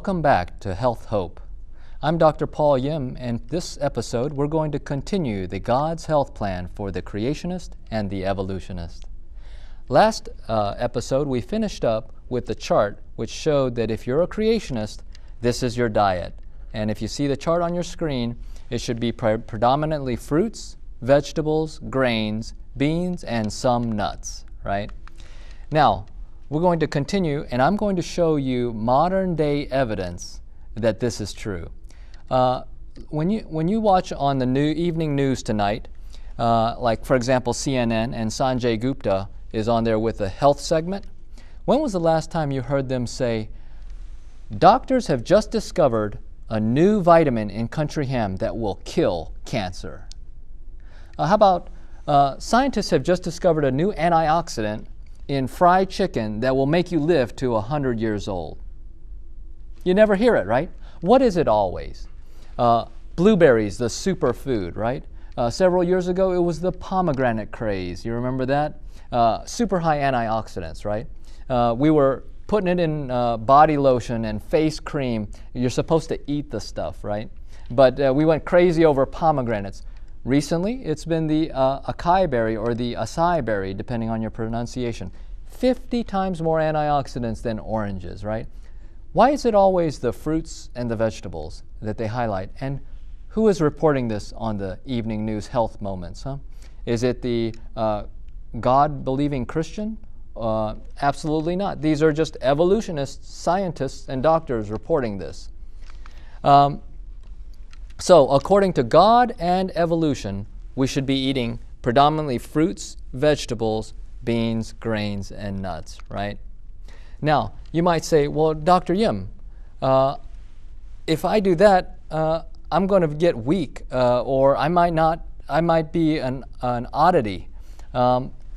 Welcome back to Health Hope. I'm Dr. Paul Yim, and this episode we're going to continue the God's Health Plan for the Creationist and the Evolutionist. Last episode we finished up with the chart which showed that if you're a Creationist, this is your diet. And if you see the chart on your screen, it should be predominantly fruits, vegetables, grains, beans, and some nuts, right? Now, we're going to continue, and I'm going to show you modern day evidence that this is true. When you watch on the evening news tonight, like for example CNN, and Sanjay Gupta is on there with a health segment, when was the last time you heard them say, doctors have just discovered a new vitamin in country ham that will kill cancer? How about scientists have just discovered a new antioxidant in fried chicken that will make you live to 100 years old? You never hear it, right? What is it always? Blueberries, the superfood, right? Several years ago, it was the pomegranate craze. You remember that? Super high antioxidants, right? We were putting it in body lotion and face cream. You're supposed to eat the stuff, right? But we went crazy over pomegranates. Recently, it's been the acai berry or the acai berry, depending on your pronunciation. 50 times more antioxidants than oranges, right? Why is it always the fruits and the vegetables that they highlight? And who is reporting this on the evening news health moments? Is it the God-believing Christian? Absolutely not. These are just evolutionists, scientists, and doctors reporting this. So, according to God and evolution, we should be eating predominantly fruits, vegetables, beans, grains, and nuts, right? Now, you might say, well, Dr. Yim, if I do that, I'm going to get weak, or I might be an oddity.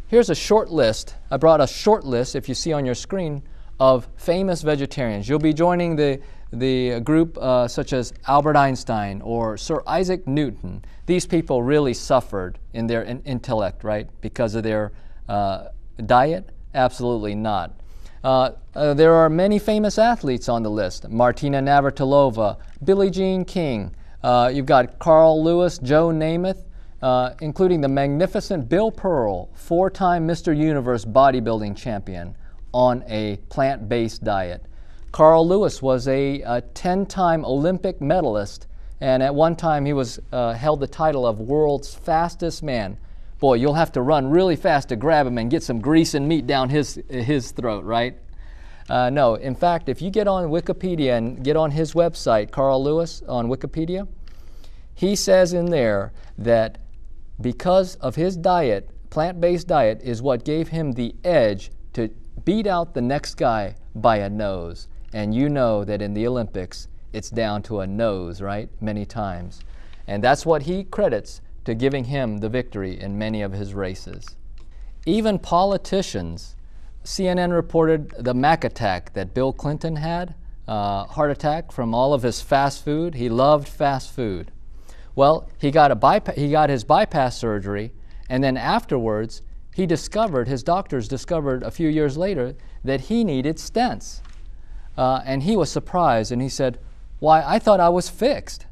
Here's a short list. I brought a short list, if you see on your screen, of famous vegetarians. You'll be joining the group such as Albert Einstein or Sir Isaac Newton. These people really suffered in their intellect, right, because of their diet? Absolutely not. There are many famous athletes on the list. Martina Navratilova, Billie Jean King. You've got Carl Lewis, Joe Namath, including the magnificent Bill Pearl, 4-time Mr. Universe bodybuilding champion on a plant-based diet. Carl Lewis was a 10-time Olympic medalist, and at one time he was held the title of world's fastest man. Boy, you'll have to run really fast to grab him and get some grease and meat down his throat, right? No, in fact, if you get on Wikipedia and get on his website, Carl Lewis on Wikipedia, he says in there that because of his diet, plant-based diet, is what gave him the edge to beat out the next guy by a nose. And you know that in the Olympics, it's down to a nose, right? Many times. And that's what he credits to giving him the victory in many of his races. Even politicians, CNN reported the Mac attack that Bill Clinton had, heart attack from all of his fast food. He loved fast food. Well, he got his bypass surgery, and then afterwards, his doctors discovered a few years later that he needed stents. And he was surprised, and he said, why, I thought I was fixed.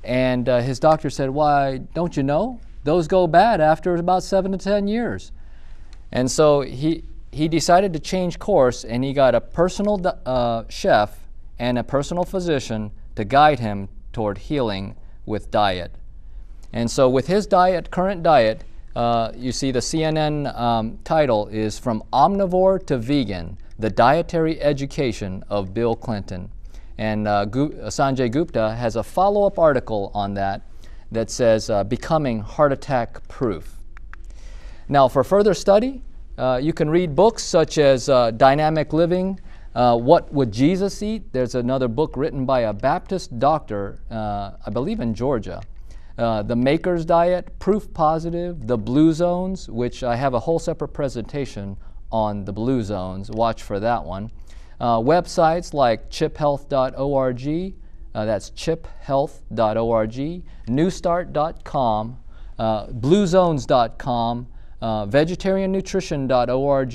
And his doctor said, why, don't you know? Those go bad after about 7 to 10 years. And so he decided to change course, and he got a personal chef and a personal physician to guide him toward healing with diet. And so with his current diet, you see the CNN title is From Omnivore to Vegan, the Dietary Education of Bill Clinton. And Sanjay Gupta has a follow-up article on that says Becoming Heart Attack Proof. Now, for further study, you can read books such as Dynamic Living, What Would Jesus Eat? There's another book written by a Baptist doctor, I believe in Georgia. The Maker's Diet, Proof Positive, the Blue Zones, which I have a whole separate presentation on the Blue Zones. Watch for that one. Websites like chiphealth.org, that's chiphealth.org, newstart.com, bluezones.com, vegetariannutrition.org,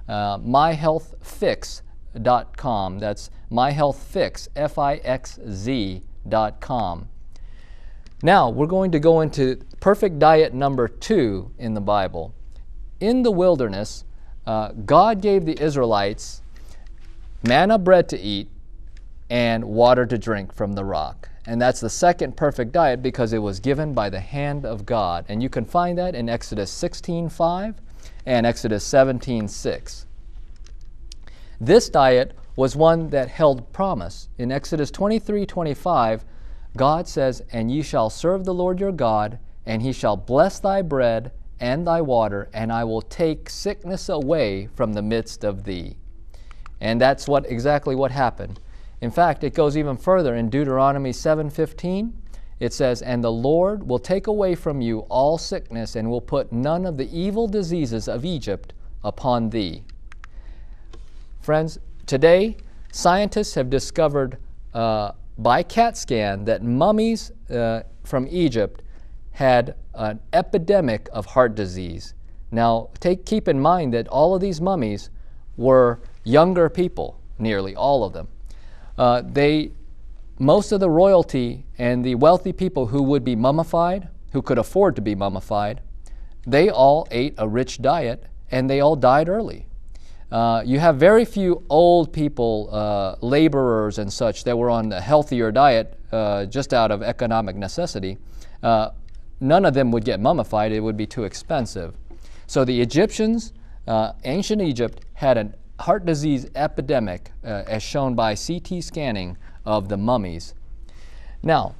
myhealthfix, myhealthfix.com. That's myhealthfix, Fixz.com. Now, we're going to go into perfect diet number 2 in the Bible. In the wilderness, God gave the Israelites manna bread to eat and water to drink from the rock. And that's the second perfect diet because it was given by the hand of God. And you can find that in Exodus 16:5 and Exodus 17:6. This diet was one that held promise. In Exodus 23:25, God says, "And ye shall serve the Lord your God, and he shall bless thy bread and thy water, and I will take sickness away from the midst of thee." And that's exactly what happened. In fact, it goes even further in Deuteronomy 7:15. It says, "And the Lord will take away from you all sickness, and will put none of the evil diseases of Egypt upon thee." Friends, today scientists have discovered by CAT scan that mummies from Egypt had an epidemic of heart disease. Now, keep in mind that all of these mummies were younger people, nearly all of them. Most of the royalty and the wealthy people who would be mummified, who could afford to be mummified, they all ate a rich diet and they all died early. You have very few old people, laborers and such, that were on a healthier diet just out of economic necessity. None of them would get mummified. It would be too expensive. So the Egyptians, ancient Egypt, had a heart disease epidemic as shown by CT scanning of the mummies. Now,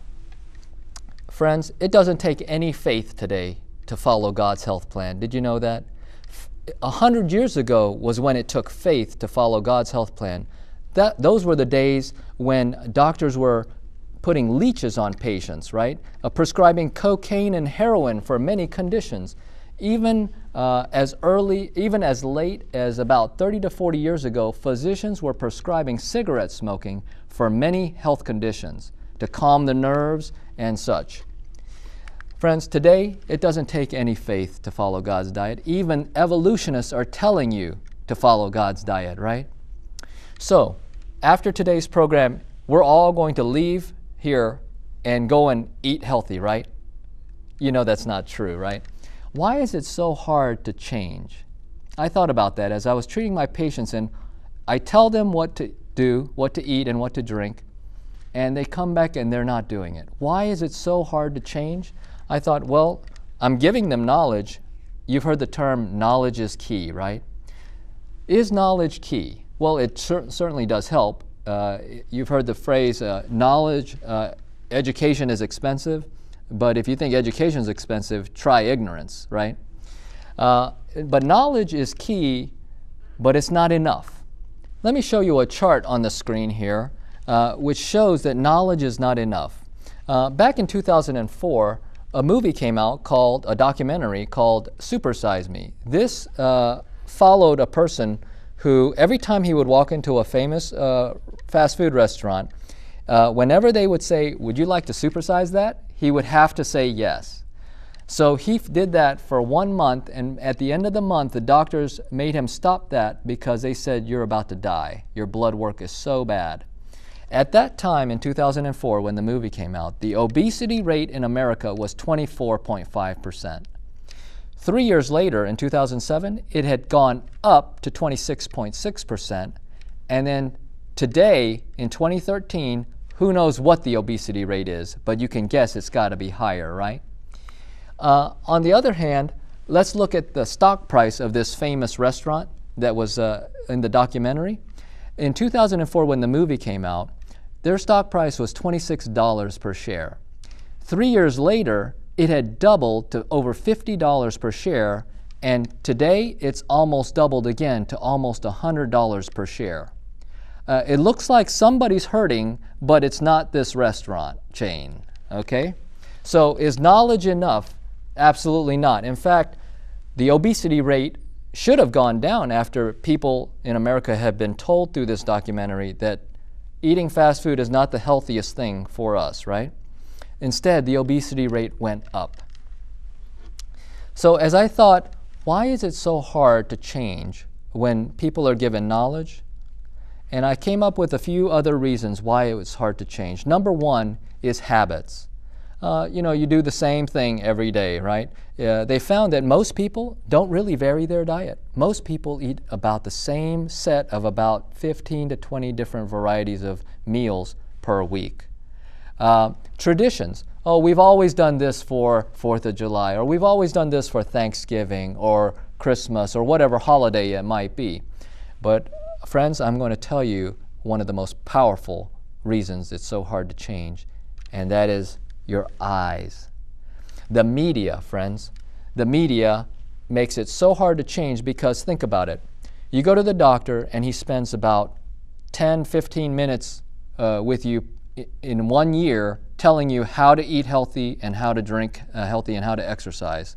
friends, it doesn't take any faith today to follow God's health plan. Did you know that? 100 years ago was when it took faith to follow God's health plan. Those were the days when doctors were putting leeches on patients, right? Prescribing cocaine and heroin for many conditions. Even as late as about 30 to 40 years ago, physicians were prescribing cigarette smoking for many health conditions to calm the nerves and such. Friends, today it doesn't take any faith to follow God's diet. Even evolutionists are telling you to follow God's diet, right? So, after today's program, we're all going to leave here and go and eat healthy, right? You know that's not true, right? Why is it so hard to change? I thought about that as I was treating my patients, and I tell them what to do, what to eat, and what to drink, and they come back and they're not doing it. Why is it so hard to change? I thought, well, I'm giving them knowledge. You've heard the term knowledge is key, right? Is knowledge key? Well, it certainly does help. You've heard the phrase, education is expensive. But if you think education is expensive, try ignorance, right? But knowledge is key, but it's not enough. Let me show you a chart on the screen here, which shows that knowledge is not enough. Back in 2004, a movie came out a documentary called Super Size Me. This followed a person who, every time he would walk into a famous fast food restaurant, whenever they would say, "Would you like to supersize that?" he would have to say yes. So he did that for 1 month, and at the end of the month, the doctors made him stop that because they said, "You're about to die. Your blood work is so bad." At that time, in 2004, when the movie came out, the obesity rate in America was 24.5%. 3 years later, in 2007, it had gone up to 26.6%, and then today, in 2013, who knows what the obesity rate is, but you can guess it's got to be higher, right? On the other hand, let's look at the stock price of this famous restaurant that was in the documentary. In 2004, when the movie came out, their stock price was $26 per share. 3 years later, it had doubled to over $50 per share, and today it's almost doubled again to almost $100 per share. It looks like somebody's hurting, but it's not this restaurant chain, okay? So is knowledge enough? Absolutely not. In fact, the obesity rate should have gone down after people in America have been told through this documentary that eating fast food is not the healthiest thing for us, right? Instead, the obesity rate went up. So as I thought, why is it so hard to change when people are given knowledge And I came up with a few other reasons why it was hard to change. Number one is habits. You do the same thing every day, right? They found that most people don't really vary their diet. Most people eat about the same set of about 15 to 20 different varieties of meals per week. Traditions. Oh, we've always done this for 4th of July, or we've always done this for Thanksgiving or Christmas or whatever holiday it might be. But friends, I'm going to tell you one of the most powerful reasons it's so hard to change, and that is your eyes. The media, friends, the media makes it so hard to change because think about it. You go to the doctor and he spends about 10, 15 minutes with you in 1 year telling you how to eat healthy and how to drink healthy and how to exercise.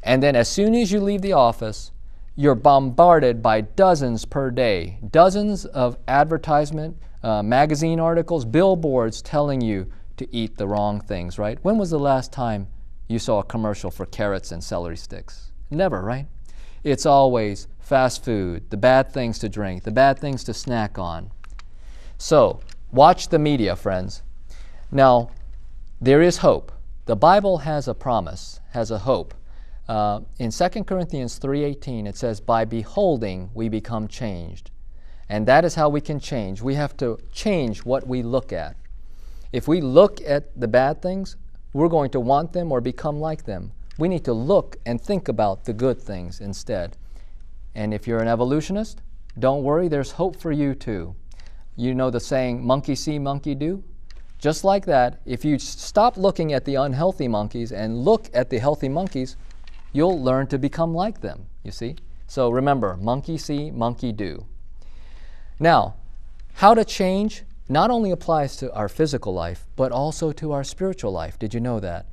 And then as soon as you leave the office, you're bombarded by dozens per day, dozens of advertisement, magazine articles, billboards telling you to eat the wrong things, right? When was the last time you saw a commercial for carrots and celery sticks? Never, right? It's always fast food, the bad things to drink, the bad things to snack on. So, watch the media, friends. Now, there is hope. The Bible has a promise, has a hope. In 2 Corinthians 3:18, it says, by beholding we become changed. And that is how we can change. We have to change what we look at. If we look at the bad things, we're going to want them or become like them. We need to look and think about the good things instead. And if you're an evolutionist, don't worry, there's hope for you too. You know the saying, monkey see, monkey do? Just like that, if you stop looking at the unhealthy monkeys and look at the healthy monkeys, you'll learn to become like them, you see? So remember, monkey see, monkey do. Now, how to change not only applies to our physical life, but also to our spiritual life. Did you know that?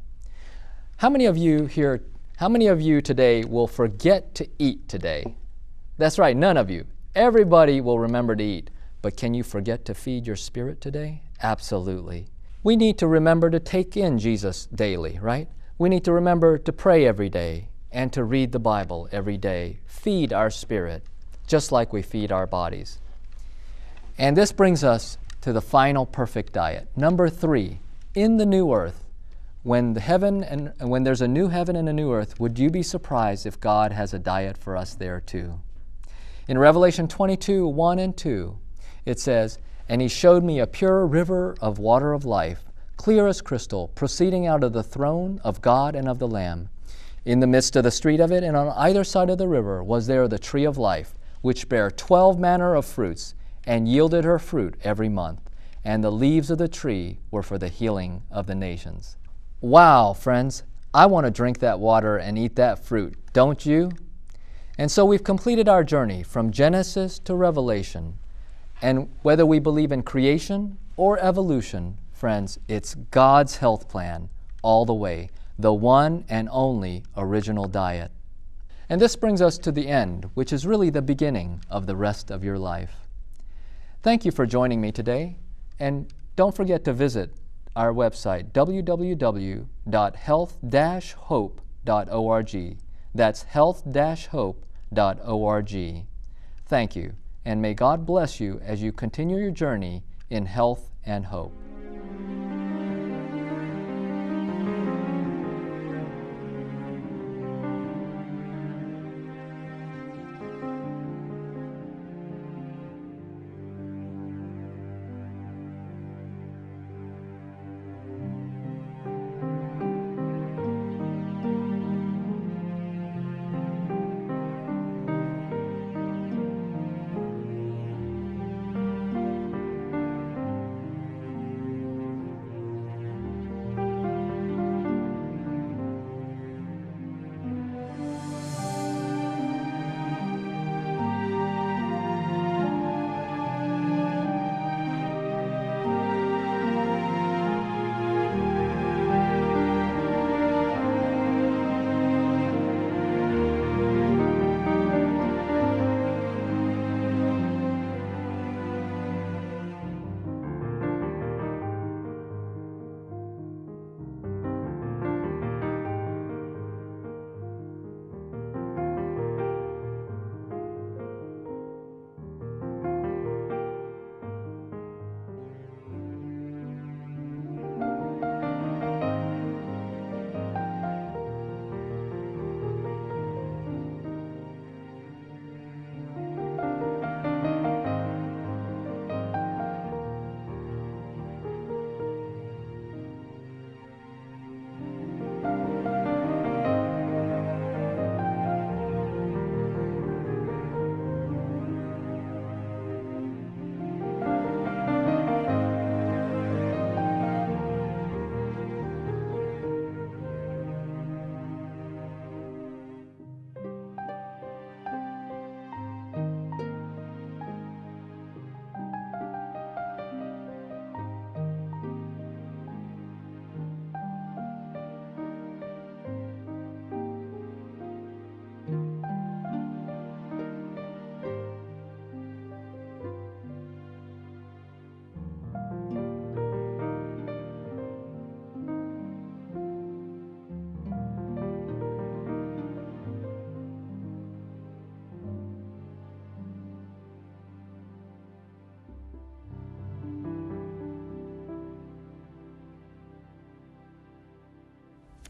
How many of you today will forget to eat today? That's right, none of you. Everybody will remember to eat. But can you forget to feed your spirit today? Absolutely. We need to remember to take in Jesus daily, right? We need to remember to pray every day and to read the Bible every day. Feed our spirit, just like we feed our bodies. And this brings us to the final perfect diet. Number 3, in the new earth, when there's a new heaven and a new earth, would you be surprised if God has a diet for us there too? In Revelation 22:1 and 2, it says, and he showed me a pure river of water of life, clear as crystal, proceeding out of the throne of God and of the Lamb. In the midst of the street of it, and on either side of the river, was there the tree of life, which bare 12 manner of fruits, and yielded her fruit every month. And the leaves of the tree were for the healing of the nations. Wow, friends, I want to drink that water and eat that fruit, don't you? And so we've completed our journey from Genesis to Revelation. And whether we believe in creation or evolution, friends, it's God's health plan all the way, the one and only original diet. And this brings us to the end, which is really the beginning of the rest of your life. Thank you for joining me today, and don't forget to visit our website, www.health-hope.org. That's health-hope.org. Thank you, and may God bless you as you continue your journey in health and hope.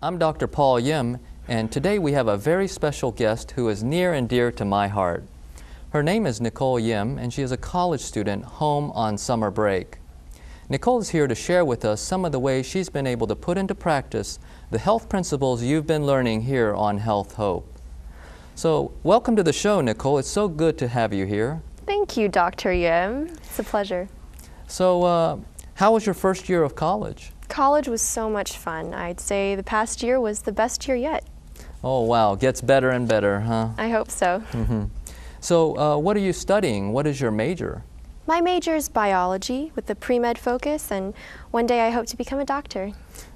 I'm Dr. Paul Yim, and today we have a very special guest who is near and dear to my heart. Her name is Nicole Yim, and she is a college student home on summer break. Nicole is here to share with us some of the ways she's been able to put into practice the health principles you've been learning here on Health Hope. So, welcome to the show, Nicole. It's so good to have you here. Thank you, Dr. Yim. It's a pleasure. So, how was your first year of college? College was so much fun. I'd say the past year was the best year yet. Oh, wow. Gets better and better, huh? I hope so. Mm-hmm. So, what are you studying? What is your major? My major is biology with a pre-med focus, and one day I hope to become a doctor.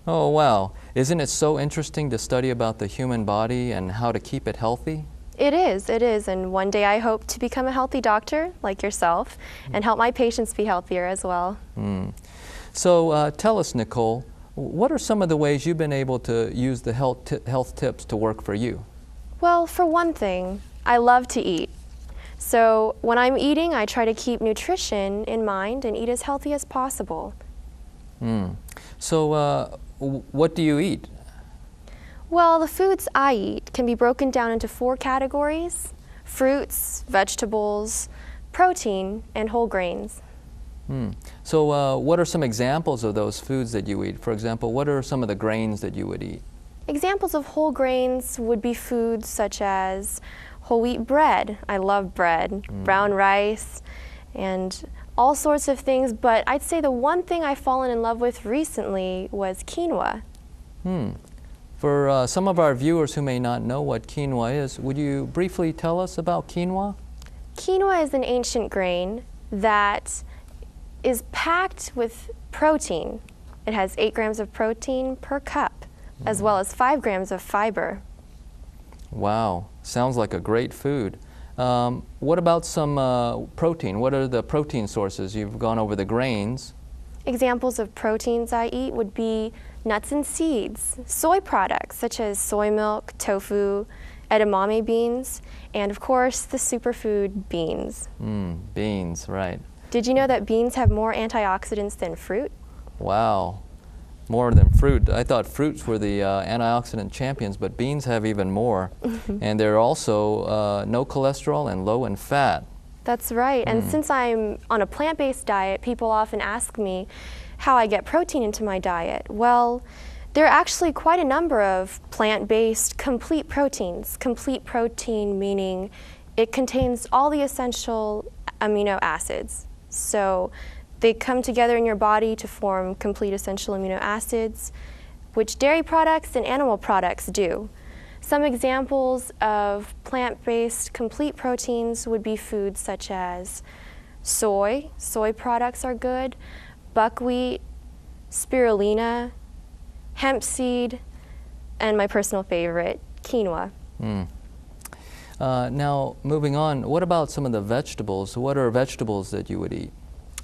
Oh, wow. Isn't it so interesting to study about the human body and how to keep it healthy? It is, and one day I hope to become a healthy doctor, like yourself, and help my patients be healthier as well. So, tell us, Nicole, what are some of the ways you've been able to use the health tips to work for you? Well, for one thing, I love to eat. So when I'm eating, I try to keep nutrition in mind and eat as healthy as possible. So what do you eat? Well, the foods I eat can be broken down into 4 categories: fruits, vegetables, protein, and whole grains. So what are some examples of those foods that you eat? For example, what are some of the grains that you would eat? Examples of whole grains would be foods such as whole wheat bread. I love bread, brown rice, and all sorts of things, but I'd say the one thing I've fallen in love with recently was quinoa. For some of our viewers who may not know what quinoa is, would you briefly tell us about quinoa? Quinoa is an ancient grain that is packed with protein. It has 8 grams of protein per cup, as well as 5 grams of fiber. Wow, sounds like a great food. What about some protein? What are the protein sources? You've gone over the grains. Examples of proteins I eat would be nuts and seeds, soy products such as soy milk, tofu, edamame beans, and of course the superfood beans. Beans, right. Did you know that beans have more antioxidants than fruit? Wow. More than fruit. I thought fruits were the antioxidant champions, but beans have even more. And they're also no cholesterol and low in fat. That's right. And since I'm on a plant-based diet, people often ask me how I get protein into my diet. Well, there are actually quite a number of plant-based complete proteins. Complete protein meaning it contains all the essential amino acids. So they come together in your body to form complete essential amino acids, which dairy products and animal products do. Some examples of plant-based complete proteins would be foods such as soy. Soy products are good. Buckwheat, spirulina, hemp seed, and my personal favorite, quinoa. Now, moving on, what about some of the vegetables? What are vegetables that you would eat?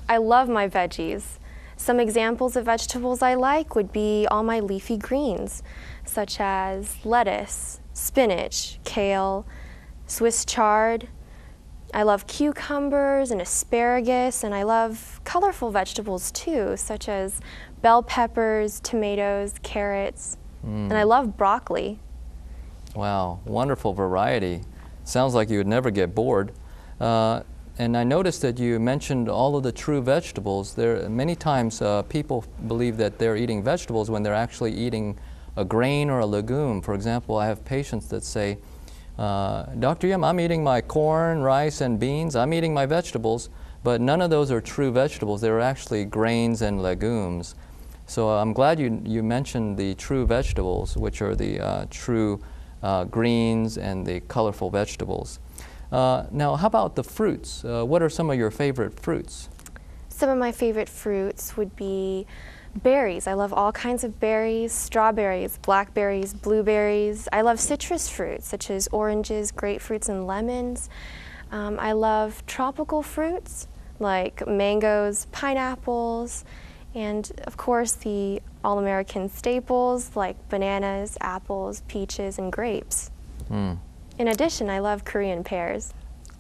I love my veggies. Some examples of vegetables I like would be all my leafy greens, such as lettuce, spinach, kale, Swiss chard. I love cucumbers and asparagus, and I love colorful vegetables too, such as bell peppers, tomatoes, carrots, and I love broccoli. Wow, wonderful variety. Sounds like you would never get bored. And I noticed that you mentioned all of the true vegetables. Many times people believe that they're eating vegetables when they're actually eating a grain or a legume. For example, I have patients that say, Dr. Yim, I'm eating my corn, rice, and beans. I'm eating my vegetables, but none of those are true vegetables. They're actually grains and legumes. So I'm glad you mentioned the true vegetables, which are the true greens and the colorful vegetables. Now, how about the fruits? What are some of your favorite fruits? Some of my favorite fruits would be berries. I love all kinds of berries: strawberries, blackberries, blueberries. I love citrus fruits such as oranges, grapefruits, and lemons. I love tropical fruits like mangoes, pineapples, and of course the all-American staples like bananas, apples, peaches, and grapes. In addition, I love Korean pears.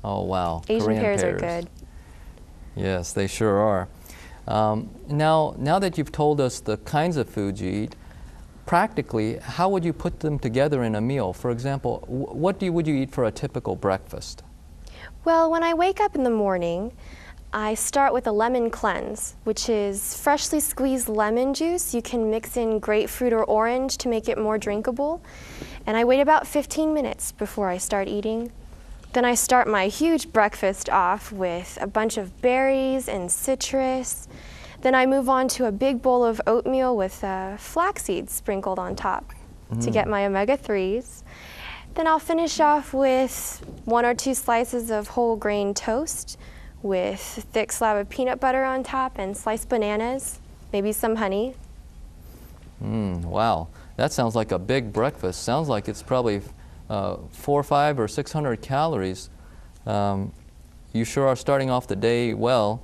Oh, wow. Asian Korean pears are good. Yes, they sure are. Now that you've told us the kinds of foods you eat, practically, how would you put them together in a meal? For example, what would you eat for a typical breakfast? Well, when I wake up in the morning, I start with a lemon cleanse, which is freshly squeezed lemon juice. You can mix in grapefruit or orange to make it more drinkable. And I wait about 15 minutes before I start eating. Then I start my huge breakfast off with a bunch of berries and citrus. Then I move on to a big bowl of oatmeal with flax seeds sprinkled on top to get my omega-3s. Then I'll finish off with 1 or 2 slices of whole grain toast with a thick slab of peanut butter on top and sliced bananas, maybe some honey. Wow, that sounds like a big breakfast. Sounds like it's probably 400, 500, or 600 calories. You sure are starting off the day well.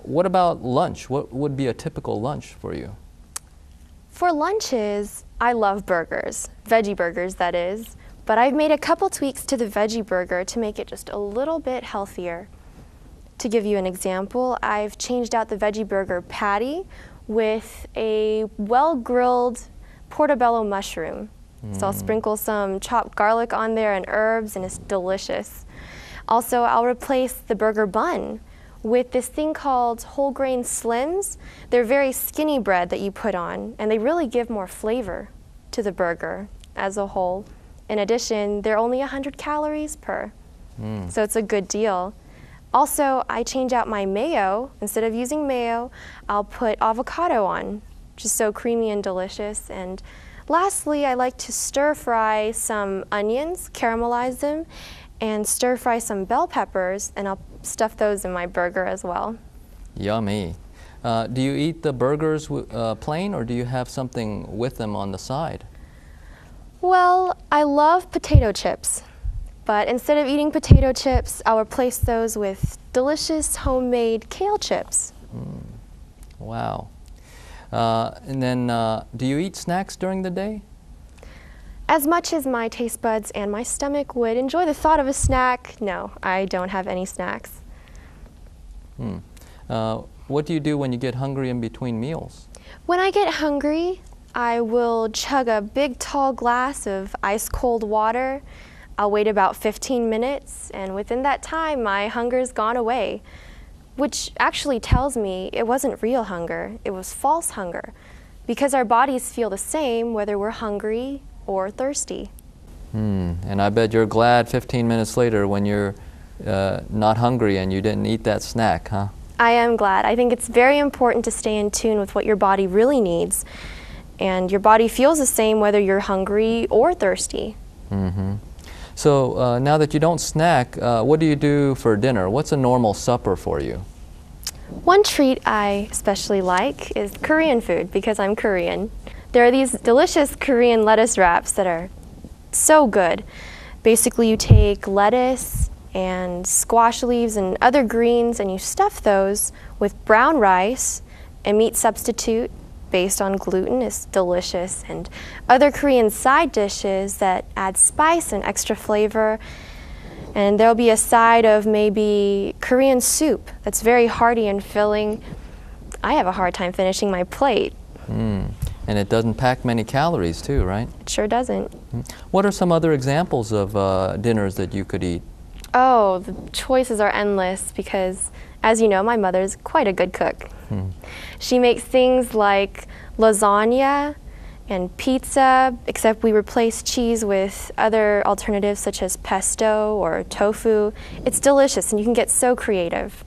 What about lunch? What would be a typical lunch for you? For lunches, I love burgers, veggie burgers that is, but I've made a couple tweaks to the veggie burger to make it just a little bit healthier. To give you an example, I've changed out the veggie burger patty with a well-grilled portobello mushroom. So I'll sprinkle some chopped garlic on there and herbs, and it's delicious. Also, I'll replace the burger bun with this thing called whole grain slims. They're very skinny bread that you put on, and they really give more flavor to the burger as a whole. In addition, they're only 100 calories per, so it's a good deal. Also, I change out my mayo. Instead of using mayo, I'll put avocado on, which is so creamy and delicious. And lastly, I like to stir fry some onions, caramelize them, and stir fry some bell peppers, and I'll stuff those in my burger as well. Yummy. Do you eat the burgers plain, or do you have something with them on the side? Well, I love potato chips. But instead of eating potato chips, I'll replace those with delicious homemade kale chips. Wow. And then, do you eat snacks during the day? As much as my taste buds and my stomach would enjoy the thought of a snack, no, I don't have any snacks. What do you do when you get hungry in between meals? When I get hungry, I will chug a big tall glass of ice-cold water. I'll wait about 15 minutes, and within that time, my hunger's gone away, which actually tells me it wasn't real hunger, it was false hunger, because our bodies feel the same whether we're hungry or thirsty. And I bet you're glad 15 minutes later when you're not hungry and you didn't eat that snack, huh? I am glad. I think it's very important to stay in tune with what your body really needs, and your body feels the same whether you're hungry or thirsty. So now that you don't snack, what do you do for dinner? What's a normal supper for you? One treat I especially like is Korean food because I'm Korean. There are these delicious Korean lettuce wraps that are so good. Basically, you take lettuce and squash leaves and other greens and you stuff those with brown rice, a meat substitute based on gluten is delicious, and other Korean side dishes that add spice and extra flavor. And there'll be a side of maybe Korean soup that's very hearty and filling. I have a hard time finishing my plate. And it doesn't pack many calories too, right? It sure doesn't. What are some other examples of dinners that you could eat? Oh, the choices are endless because, as you know, my mother's quite a good cook. She makes things like lasagna and pizza, except we replace cheese with other alternatives such as pesto or tofu. It's delicious and you can get so creative.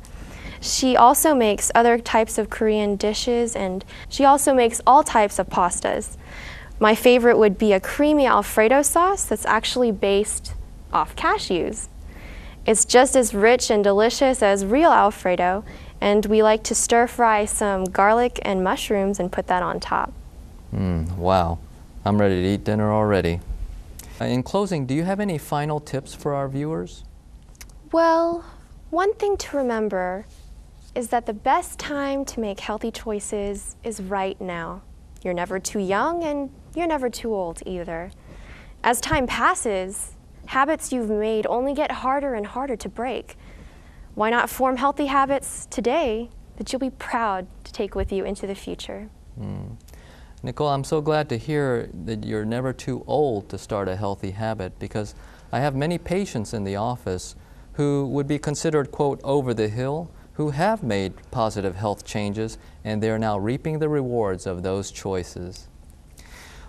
She also makes other types of Korean dishes, and she also makes all types of pastas. My favorite would be a creamy Alfredo sauce that's actually based off cashews. It's just as rich and delicious as real Alfredo, and we like to stir fry some garlic and mushrooms and put that on top. Wow, I'm ready to eat dinner already. In closing, do you have any final tips for our viewers? Well, one thing to remember is that the best time to make healthy choices is right now. You're never too young and you're never too old either. As time passes, habits you've made only get harder and harder to break. Why not form healthy habits today that you'll be proud to take with you into the future? Nicole, I'm so glad to hear that you're never too old to start a healthy habit, because I have many patients in the office who would be considered, quote, over the hill, who have made positive health changes, and they're now reaping the rewards of those choices.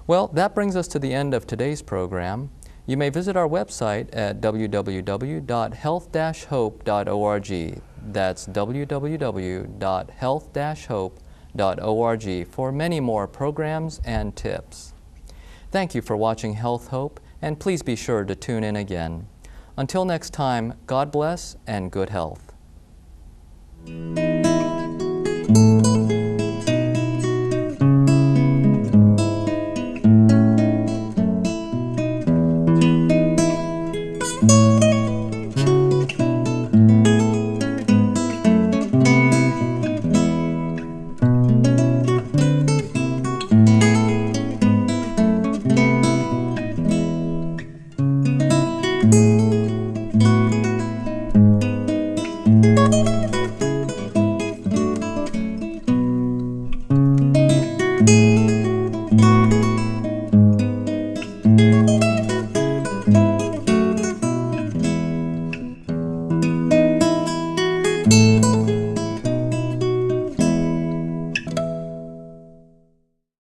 Well, that brings us to the end of today's program. You may visit our website at www.health-hope.org. That's www.health-hope.org for many more programs and tips. Thank you for watching Health Hope, and please be sure to tune in again. Until next time, God bless and good health.